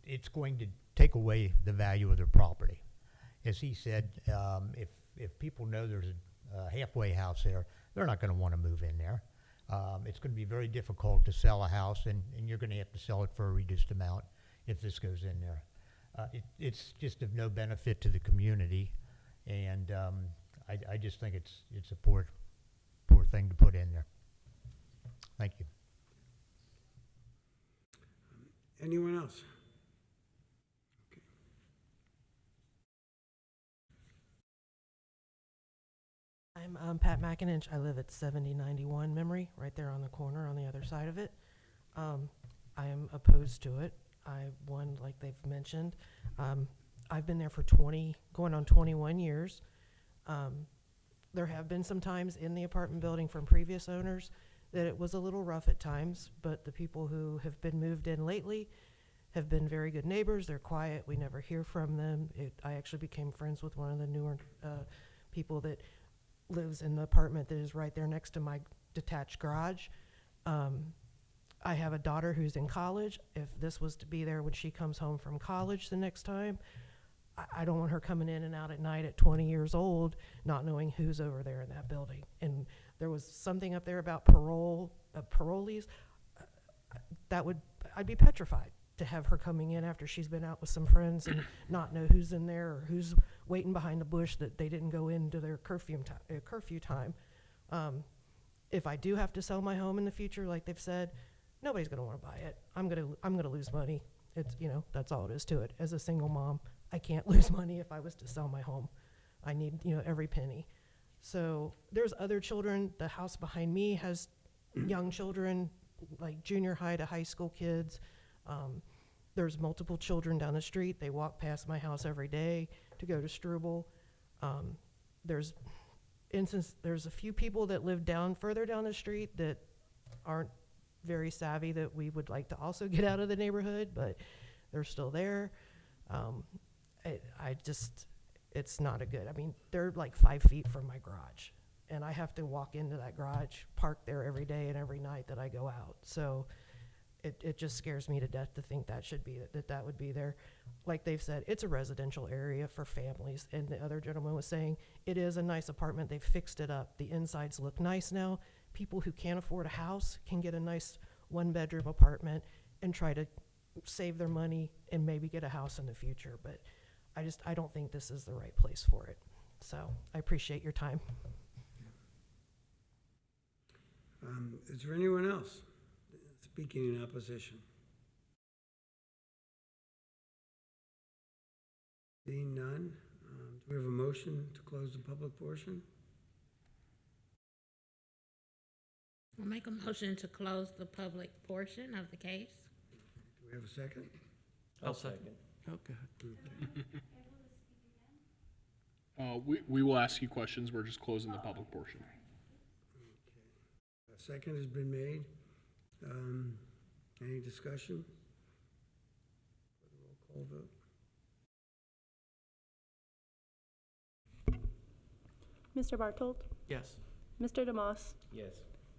it's going to take away the value of their property. As he said, if people know there's a halfway house there, they're not going to want to move in there. It's going to be very difficult to sell a house, and you're going to have to sell it for a reduced amount if this goes in there. It's just of no benefit to the community, and I just think it's a poor thing to put in there. Thank you. Anyone else? Okay. I'm Pat McIninch. I live at 7091 Memory, right there on the corner on the other side of it. I am opposed to it. One, like they've mentioned, I've been there for going on 21 years. There have been some times in the apartment building from previous owners that it was a little rough at times, but the people who have been moved in lately have been very good neighbors. They're quiet. We never hear from them. I actually became friends with one of the newer people that lives in the apartment that is right there next to my detached garage. I have a daughter who's in college. If this was to be there when she comes home from college the next time, I don't want her coming in and out at night at 20 years old, not knowing who's over there in that building. And there was something up there about parolees. I'd be petrified to have her coming in after she's been out with some friends and not know who's in there or who's waiting behind the bush that they didn't go into their curfew time. If I do have to sell my home in the future, like they've said, nobody's going to want to buy it. I'm going to lose money. It's, that's all it is to it. As a single mom, I can't lose money if I was to sell my home. I need, every penny. So there's other children. The house behind me has young children, like junior high to high school kids. There's multiple children down the street. They walk past my house every day to go to Struble. There's a few people that live further down the street that aren't very savvy that we would like to also get out of the neighborhood, but they're still there. It's not they're like 5 feet from my garage, and I have to walk into that garage, park there every day and every night that I go out. So it just scares me to death to think that would be there. Like they've said, it's a residential area for families, and the other gentleman was saying it is a nice apartment. They've fixed it up. The insides look nice now. People who can't afford a house can get a nice 1-bedroom apartment and try to save their money and maybe get a house in the future. But I don't think this is the right place for it. So I appreciate your time. Is there anyone else speaking in opposition? Seeing none, do we have a motion to close the public portion? I'll make a motion to close the public portion of the case. Do we have a second? I'll second. Okay. We will ask you questions. We're just closing the public portion. A second has been made. Any discussion? Roll call vote. Mr. Bartold, Yes. Mr. DeMoss, Yes.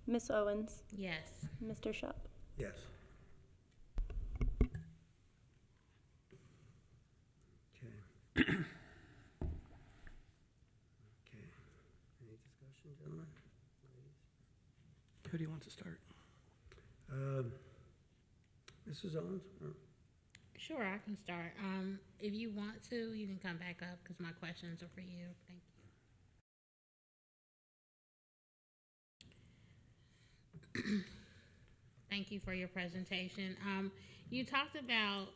Miss Owens, Yes. Mr. Shup. Yes. Okay. Okay. Any discussion, gentlemen? Who do you want to start? Mrs. Owens? Or- Sure, I can start. If you want to, you can come back up because my questions are for you. Thank you. Thank you for your presentation. You talked about,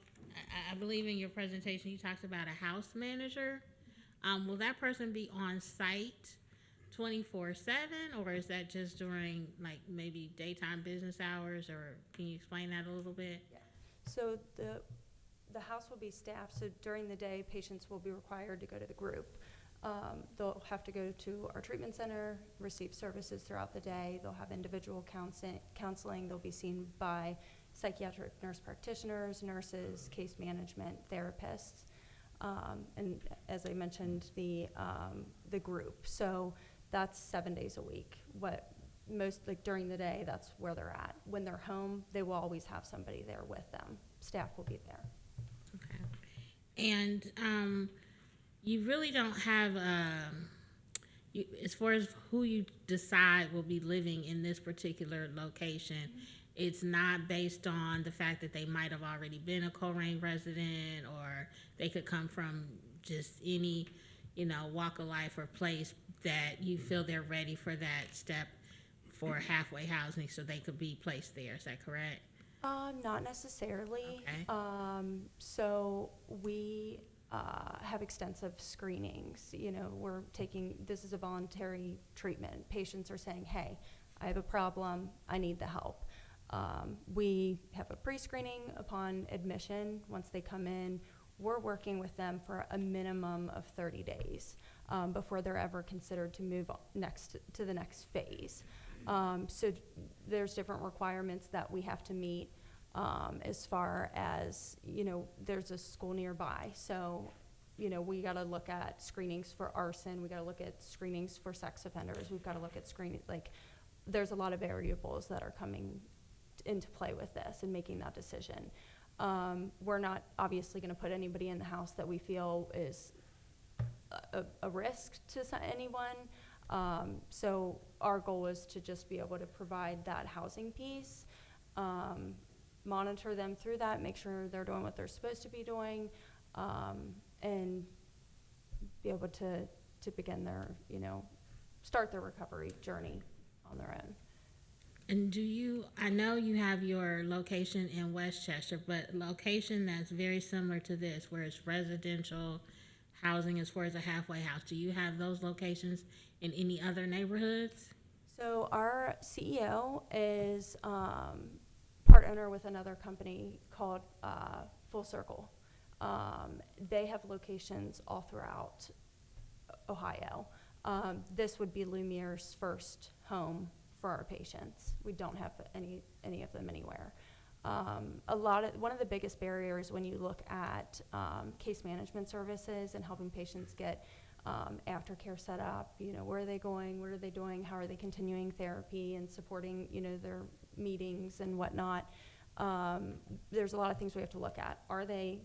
I believe in your presentation, you talked about a house manager. Will that person be on site 24/7, or is that just during like maybe daytime business hours, or can you explain that a little bit? So the house will be staffed, so during the day, patients will be required to go to the group. They'll have to go to our treatment center, receive services throughout the day. They'll have individual counseling. They'll be seen by psychiatric nurse practitioners, nurses, case management, therapists, and as I mentioned, the group. So that's 7 days a week. During the day, that's where they're at. When they're home, they will always have somebody there with them. Staff will be there. Okay. And you really don't have, as far as who you decide will be living in this particular location, it's not based on the fact that they might have already been a Colerain resident, or they could come from just any, walk of life or place that you feel they're ready for that step for halfway housing, so they could be placed there. Is that correct? Not necessarily. Okay. So we have extensive screenings. This is a voluntary treatment. Patients are saying, hey, I have a problem, I need the help. We have a pre-screening upon admission. Once they come in, we're working with them for a minimum of 30 days before they're ever considered to move to the next phase. So there's different requirements that we have to meet. as far as, there's a school nearby. So, we got to look at screenings for arson. We got to look at screenings for sex offenders. We've got to look at screening, there's a lot of variables that are coming into play with this and making that decision. We're not obviously going to put anybody in the house that we feel is a risk to anyone. So our goal is to just be able to provide that housing piece, monitor them through that, make sure they're doing what they're supposed to be doing, and be able to begin their, start their recovery journey on their own. And I know you have your location in Westchester, but location that's very similar to this, where it's residential housing as far as a halfway house. Do you have those locations in any other neighborhoods? So our CEO is part owner with another company called Full Circle. They have locations all throughout Ohio. This would be Lumiere's first home for our patients. We don't have any of them anywhere. One of the biggest barriers when you look at case management services and helping patients get aftercare set up, where are they going, what are they doing, how are they continuing therapy and supporting, their meetings and whatnot. There's a lot of things we have to look at. Are they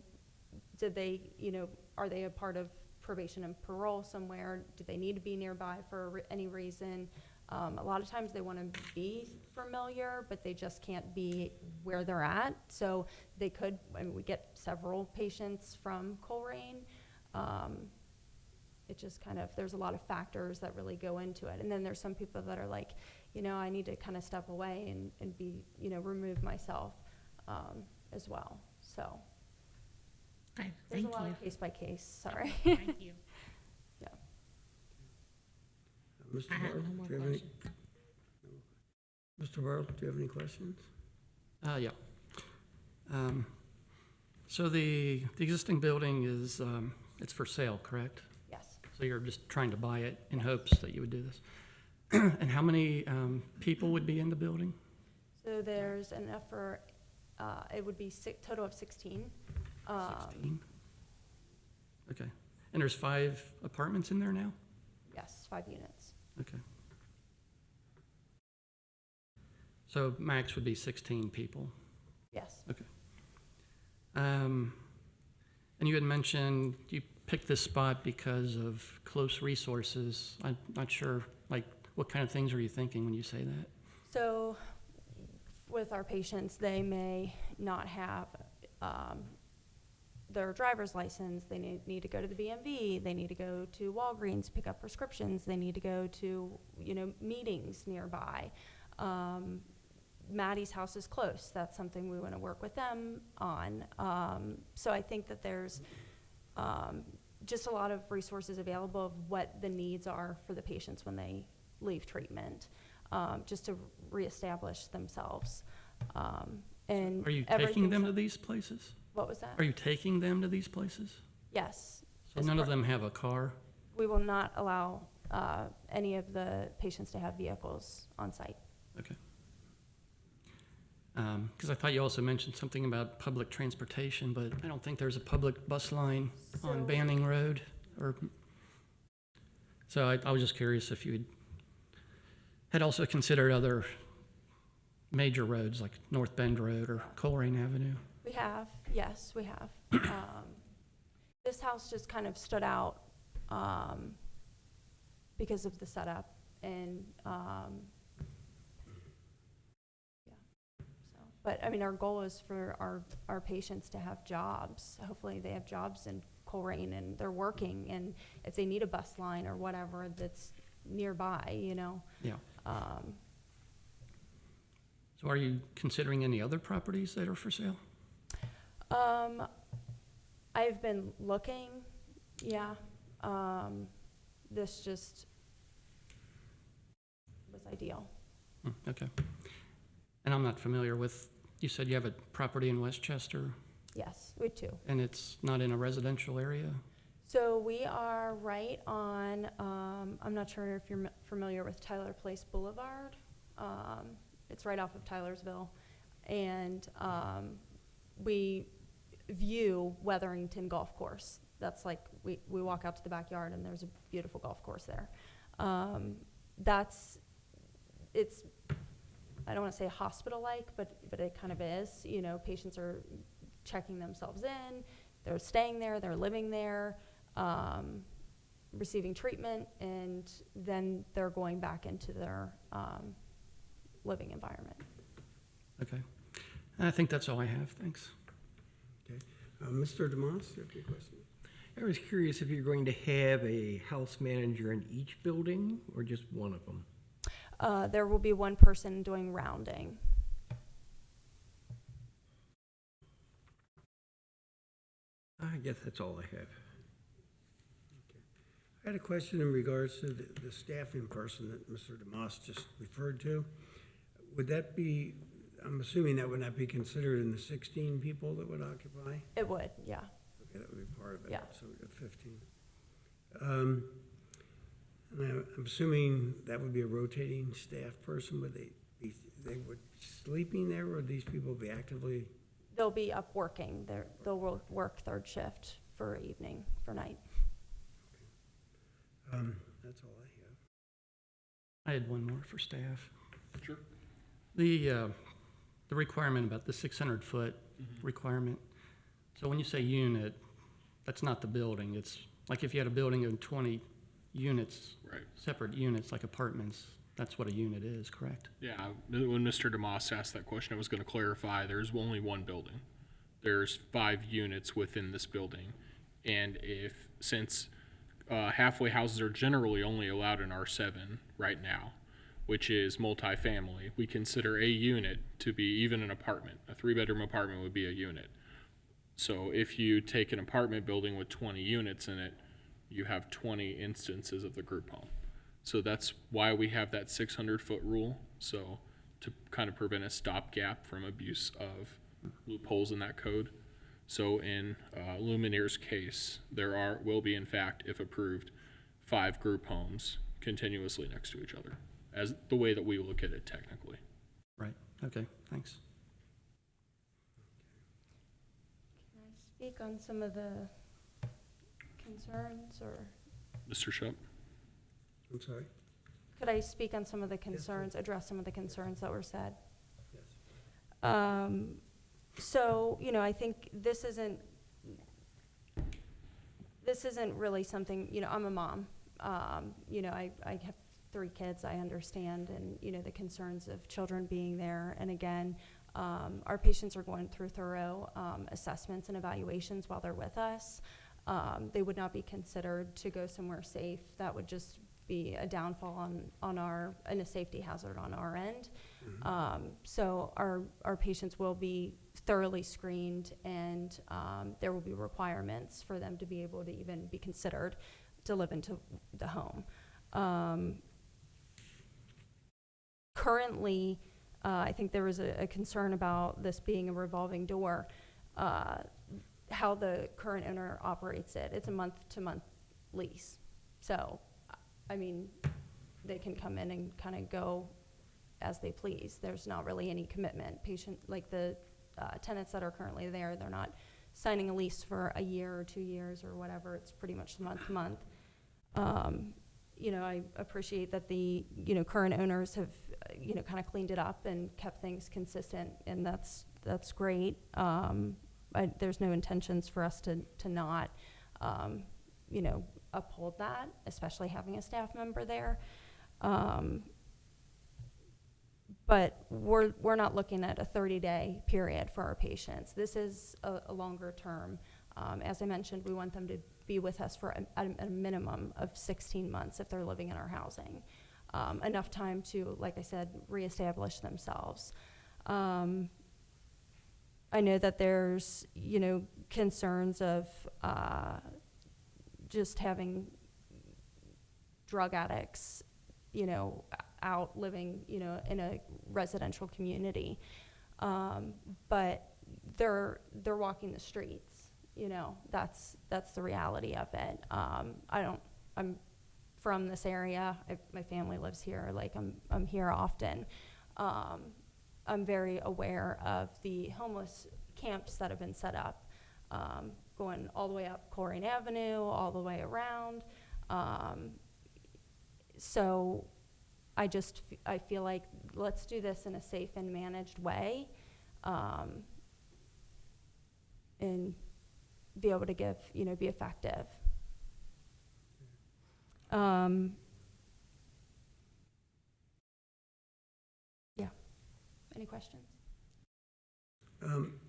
a part of probation and parole somewhere? Do they need to be nearby for any reason? A lot of times they want to be familiar, but they just can't be where they're at. So they could, we get several patients from Colerain. It just kind of, there's a lot of factors that really go into it. And then there's some people that are like, I need to kind of step away and be, remove myself as well. So Okay, there's thank a lot you. of case by case, sorry. Thank you. Yeah. Mr. I have Bartle, no more do you have any? questions. Mr. Bartle, do you have any questions? Yeah. So the existing building is, it's for sale, correct? Yes. So you're just trying to buy it in hopes that you would do this? And how many people would be in the building? So there's enough for, it would be total of 16. 16? Okay. And there's 5 apartments in there now? Yes, 5 units. Okay. So max would be 16 people. Yes. Okay. And you had mentioned you picked this spot because of close resources. I'm not sure, what kind of things are you thinking when you say that? So with our patients, they may not have their driver's license. They need to go to the BMV. They need to go to Walgreens, pick up prescriptions. They need to go to, meetings nearby. Maddie's house is close. That's something we want to work with them on. So I think that there's just a lot of resources available of what the needs are for the patients when they leave treatment, just to reestablish themselves. And Are you taking them to these places? What was that? Are you taking them to these places? Yes. So none of them have a car? We will not allow any of the patients to have vehicles on site. Okay. Because I thought you also mentioned something about public transportation, but I don't think there's a public bus line on Banning Road. So I was just curious if you had also considered other major roads like North Bend Road or Colerain Avenue. We have, yes, we have. This house just kind of stood out because of the setup and but our goal is for our patients to have jobs. Hopefully they have jobs in Colerain and they're working, and if they need a bus line or whatever that's nearby, Yeah. So are you considering any other properties that are for sale? I've been looking, yeah. This just was ideal. Okay. And I'm not familiar with, you said you have a property in Westchester, Yes, we do. and it's not in a residential area? So we are right on, I'm not sure if you're familiar with Tyler Place Boulevard. It's right off of Tylersville. and we view Weatherington Golf Course. That's like, we walk out to the backyard and there's a beautiful golf course there. It's, I don't want to say hospital-like, but it kind of is. You know, patients are checking themselves in, they're staying there, they're living there, receiving treatment, and then they're going back into their living environment. Okay. I think that's all I have. Thanks. Okay. Mr. DeMoss, you have a question? I was curious if you're going to have a house manager in each building or just one of them? There will be one person doing rounding. I guess that's all I have. I had a question in regards to the staffing person that Mr. DeMoss just referred to. Would that be, I'm assuming that would not be considered in the 16 people that would occupy? It would, yeah. Okay, that would be part of it. Yeah. So we got 15. And I'm assuming that would be a rotating staff person. Would they would be sleeping there, or would these people be actively? They'll be up working. They'll work third shift for evening, for night. That's all I have. I had one more for staff. Sure. The requirement about the 600-foot requirement. So when you say unit, that's not the building. It's like if you had a building of 20 units, Right. separate units like apartments, that's what a unit is, correct? Yeah, when Mr. DeMoss asked that question, I was going to clarify, there's only one building. There's 5 units within this building. And since halfway houses are generally only allowed in R7 right now, which is multifamily, we consider a unit to be even an apartment. A 3-bedroom apartment would be a unit. So if you take an apartment building with 20 units in it, you have 20 instances of the group home. So that's why we have that 600-foot rule, so to kind of prevent a stopgap from abuse of loopholes in that code. So in Luminaire's case, there will be, in fact, if approved, 5 group homes continuously next to each other, as the way that we look at it technically. Right. Okay, thanks. Can I speak on some of the concerns, or Mr. Shupp? I'm sorry? could I speak on some of the concerns, please. address some of the concerns that were said? Yes. So, you know, I think this isn't really something, you know, I'm a mom. You know, I have 3 kids, I understand, and, you know, the concerns of children being there. And again, our patients are going through thorough assessments and evaluations while they're with us. They would not be considered to go somewhere safe. That would just be a downfall and a safety hazard on our end. So our patients will be thoroughly screened, and there will be requirements for them to be able to even be considered to live into the home. Currently, I think there was a concern about this being a revolving door. How the current owner operates it, it's a month-to-month lease. So, I mean, they can come in and kind of go as they please. There's not really any commitment. Like the tenants that are currently there, they're not signing a lease for a year or 2 years or whatever. It's pretty much month-to-month. You know, I appreciate that the, you know, current owners have, you know, kind of cleaned it up and kept things consistent, and that's great. There's no intentions for us to not, you know, uphold that, especially having a staff member there. But we're not looking at a 30-day period for our patients. This is a longer term. As I mentioned, we want them to be with us for a minimum of 16 months if they're living in our housing. Enough time to, like I said, reestablish themselves. I know that there's, you know, concerns of just having drug addicts, you know, out living, you know, in a residential community. But they're walking the streets, you know, that's the reality of it. I'm from this area. My family lives here. Like, I'm here often. I'm very aware of the homeless camps that have been set up, going all the way up Colerain Avenue, all the way around. So I feel like let's do this in a safe and managed way, and be able to be effective. Yeah. Any questions?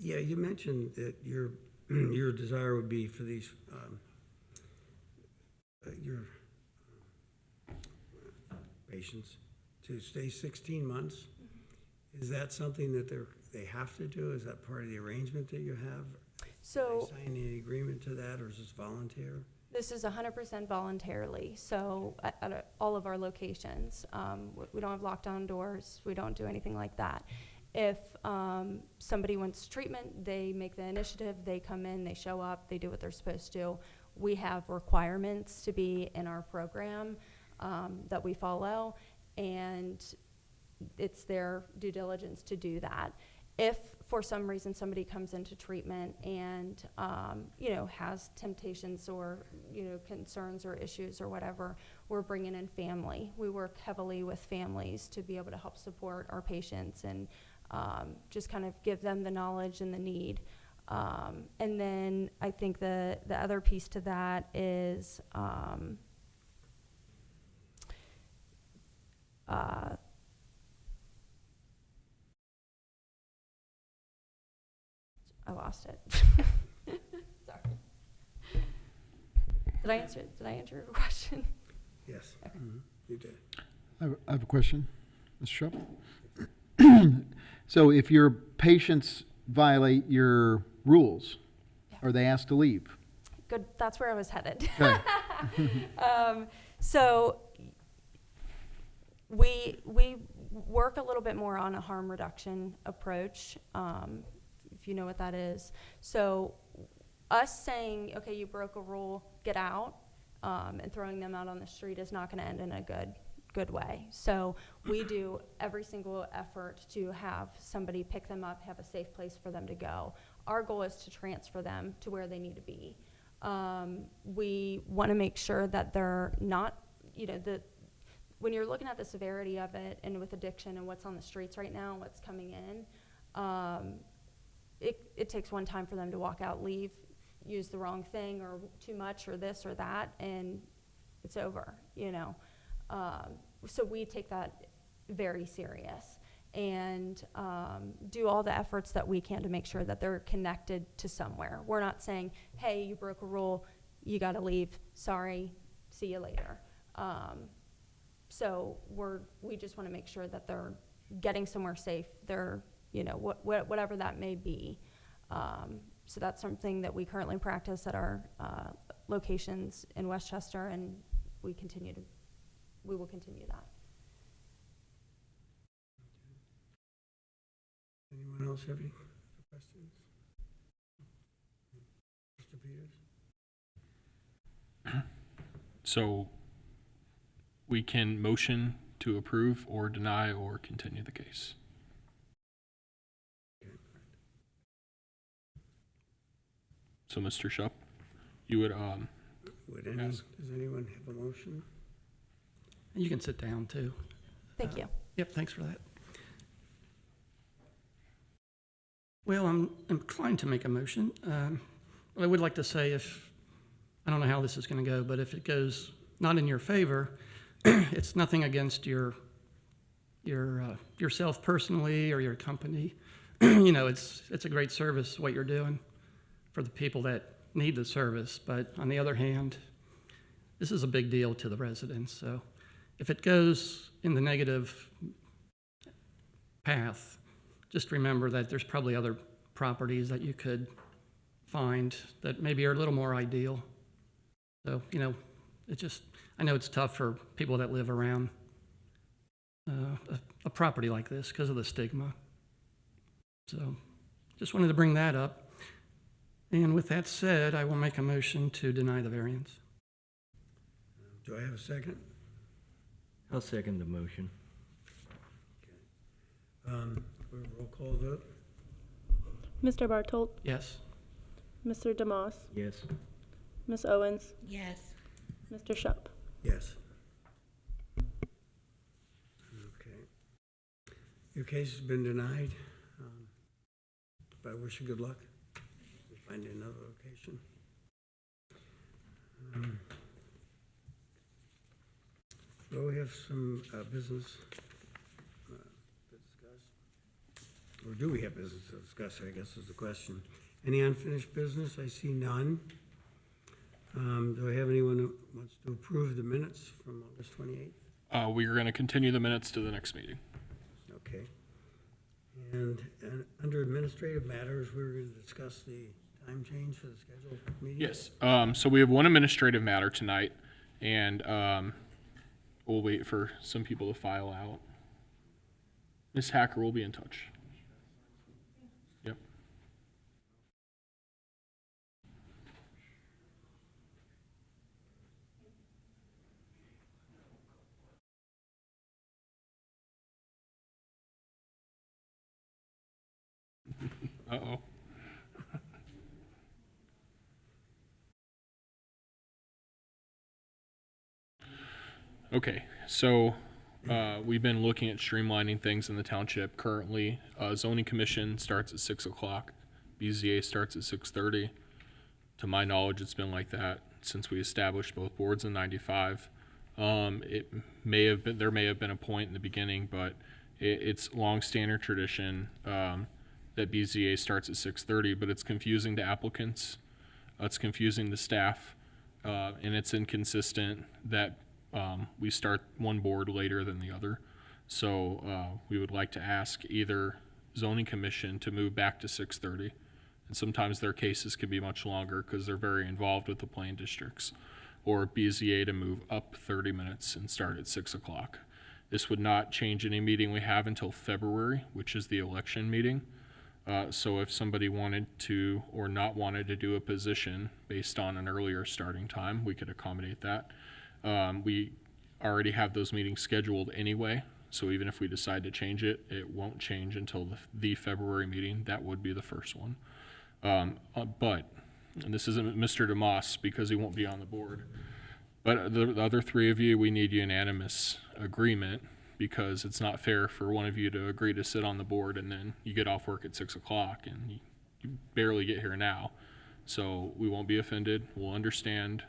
Yeah, you mentioned that your desire would be for these, your patients to stay 16 months. Is that something that they have to do? Is that part of the arrangement that you have? So, Are they signing any agreement to that, or is this volunteer? this is 100% voluntarily, so at all of our locations. We don't have lockdown doors, we don't do anything like that. If somebody wants treatment, they make the initiative, they come in, they show up, they do what they're supposed to. We have requirements to be in our program that we follow, and it's their due diligence to do that. If for some reason somebody comes into treatment and has temptations or concerns or issues or whatever, we're bringing in family. We work heavily with families to be able to help support our patients and just kind of give them the knowledge and the need. And then I think the other piece to that is I lost it. Sorry. Did I answer your question? Yes. Okay. You did. I have a question, Mr. Shupp. So if your patients violate your rules, are they asked to leave? Good. That's where I was headed. Okay. So we work a little bit more on a harm reduction approach, if you know what that is. So us saying, okay, you broke a rule, get out, and throwing them out on the street is not going to end in a good way. So we do every single effort to have somebody pick them up, have a safe place for them to go. Our goal is to transfer them to where they need to be. We want to make sure that they're not, when you're looking at the severity of it and with addiction and what's on the streets right now, what's coming in, it takes one time for them to walk out, leave, use the wrong thing or too much or this or that, and it's over, So we take that very serious and do all the efforts that we can to make sure that they're connected to somewhere. We're not saying, hey, you broke a rule, you got to leave, sorry, see you later. So we just want to make sure that they're getting somewhere safe. They're, whatever that may be. So that's something that we currently practice at our locations in Westchester, and we will continue that. Anyone else have any questions? Mr. Peters? So we can motion to approve or deny or continue the case. So Mr. Shupp, you would Does anyone have a motion? You can sit down too. Thank you. Yep, thanks for that. Well, I'm inclined to make a motion. But I would like to say I don't know how this is going to go, but if it goes not in your favor, it's nothing against yourself personally or your company. It's a great service what you're doing for the people that need the service. But on the other hand, this is a big deal to the residents. So if it goes in the negative path, just remember that there's probably other properties that you could find that maybe are a little more ideal. So, I know it's tough for people that live around a property like this because of the stigma. So just wanted to bring that up. And with that said, I will make a motion to deny the variance. Do I have a second? I'll second the motion. Roll call vote? Mr. Bartolt, Yes. Mr. DeMoss, Yes. Ms. Owens, Yes. Mr. Shup. Yes. Okay. Your case has been denied, but I wish you good luck. We'll find you another location. Well, we have some business to discuss. Or do we have business to discuss, I guess is the question. Any unfinished business? I see none. Do I have anyone who wants to approve the minutes from August 28th? We are going to continue the minutes to the next meeting. Okay. And under administrative matters, we're going to discuss the time change for the scheduled meeting? Yes. So we have one administrative matter tonight, and we'll wait for some people to file out. Ms. Hacker will be in touch. Yep. Uh-oh. Okay, so we've been looking at streamlining things in the township. Currently, zoning commission starts at 6 o'clock. BZA starts at 6:30. To my knowledge, it's been like that since we established both boards in '95. It may have been, there may have been a point in the beginning, but it's long standard tradition that BZA starts at 6:30, but it's confusing to applicants. It's confusing to staff, and it's inconsistent that we start one board later than the other. So we would like to ask either zoning commission to move back to 6:30, and sometimes their cases can be much longer because they're very involved with the plan districts, or BZA to move up 30 minutes and start at 6 o'clock. This would not change any meeting we have until February, which is the election meeting. So if somebody wanted to or not wanted to do a position based on an earlier starting time, we could accommodate that. We already have those meetings scheduled anyway, so even if we decide to change it, it won't change until the February meeting. That would be the first one. But, and this isn't Mr. DeMoss because he won't be on the board, but the other three of you, we need unanimous agreement because it's not fair for one of you to agree to sit on the board and then you get off work at 6 o'clock and you barely get here now. So we won't be offended. We'll understand.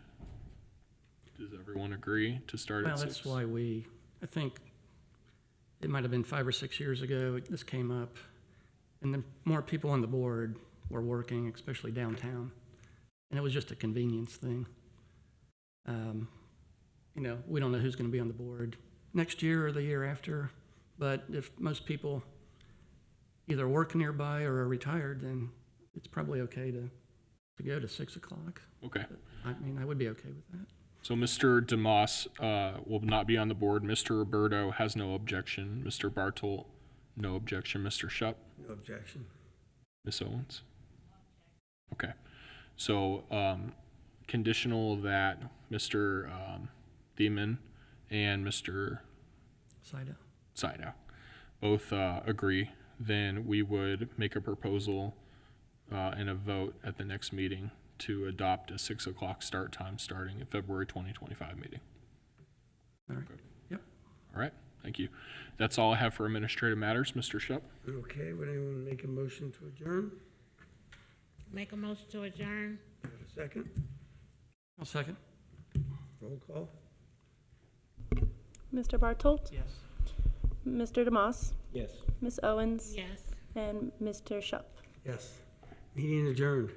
Does everyone agree to start Well, at 6? that's why I think it might have been 5 or 6 years ago, this came up, and then more people on the board were working, especially downtown, and it was just a convenience thing. We don't know who's going to be on the board next year or the year after, but if most people either work nearby or are retired, then it's probably okay to go to 6 o'clock. Okay. I would be okay with that. So Mr. DeMoss will not be on the board. Mr. Roberto has no objection. Mr. Bartolt, no objection. Mr. Shup? No objection. Ms. Owens? Okay. So conditional that Mr. Thiemann and Mr. Sydow both agree, then we would make a proposal and a vote at the next meeting to adopt a 6 o'clock start time starting at February 2025 meeting. All right. Okay. Yep. All right, thank you. That's all I have for administrative matters. Mr. Shup? Okay, would anyone make a motion to adjourn? Make a motion to adjourn. Have a second? I'll second. Roll call? Mr. Bartolt, Yes. Mr. DeMoss, Yes. Ms. Owens, Yes. and Mr. Shup. Yes. Meeting adjourned.